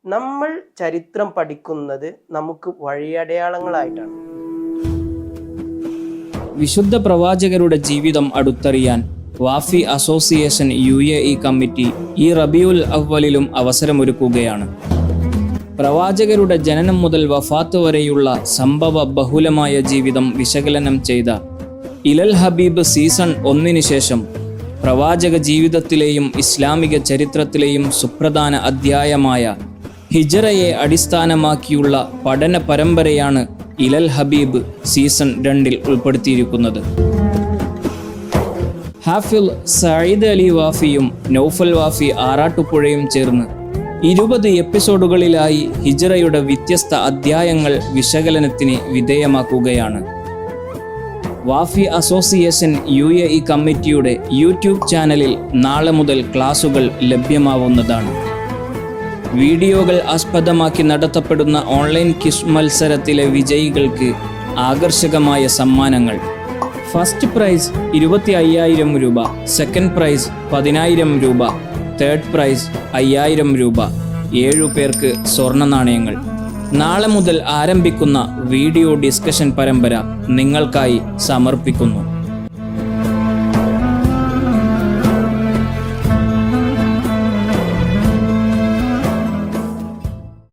നമ്മൾ ചരിത്രം പഠിക്കുന്നത് നമുക്ക് വഴിയടയാളങ്ങളായിട്ടാണ്. വിശുദ്ധ പ്രവാചകരുടെ ജീവിതം അടുത്തറിയാൻ വാഫി അസോസിയേഷൻ UAE കമ്മിറ്റി ഈ റബീഉൽ അവ്വലിലും അവസരമൊരുക്കുകയാണ്. പ്രവാചകരുടെ ജനനം മുതൽ വഫാത്ത് വരെയുള്ള സംഭവ ബഹുലമായ ജീവിതം വിശകലനം ചെയ്ത ഇലൽ ഹബീബ് സീസൺ 1 ശേഷം പ്രവാചക ജീവിതത്തിലെയും ഇസ്ലാമിക ചരിത്രത്തിലെയും സുപ്രധാന അധ്യായമായ ഹിജറയെ അടിസ്ഥാനമാക്കിയുള്ള പഠന പരമ്പരയാണ് ഇലൽ ഹബീബ് സീസൺ 2 ഉൾപ്പെടുത്തിയിരിക്കുന്നത്. ഹാഫിൽ സഈദ് അലി വാഫിയും നൗഫൽ വാഫി ആറാട്ടുപുഴയും ചേർന്ന് 20 എപ്പിസോഡുകളിലായി ഹിജറയുടെ വ്യത്യസ്ത അധ്യായങ്ങൾ വിശകലനത്തിന് വിധേയമാക്കുകയാണ്. വാഫി അസോസിയേഷൻ UAE കമ്മിറ്റിയുടെ യൂട്യൂബ് ചാനലിൽ നാളെ മുതൽ ക്ലാസുകൾ ലഭ്യമാവുന്നതാണ്. വീഡിയോകൾ ആസ്പദമാക്കി നടത്തപ്പെടുന്ന ഓൺലൈൻ ക്വിസ് മത്സരത്തിലെ വിജയികൾക്ക് ആകർഷകമായ സമ്മാനങ്ങൾ. ഫസ്റ്റ് പ്രൈസ് 25,000 രൂപ, സെക്കൻഡ് പ്രൈസ് 10,000 രൂപ, തേർഡ് പ്രൈസ് 5,000 രൂപ, 7 പേർക്ക് സ്വർണ്ണ നാണയങ്ങൾ. നാളെ മുതൽ ആരംഭിക്കുന്ന വീഡിയോ ഡിസ്കഷൻ പരമ്പര നിങ്ങൾക്കായി സമർപ്പിക്കുന്നു.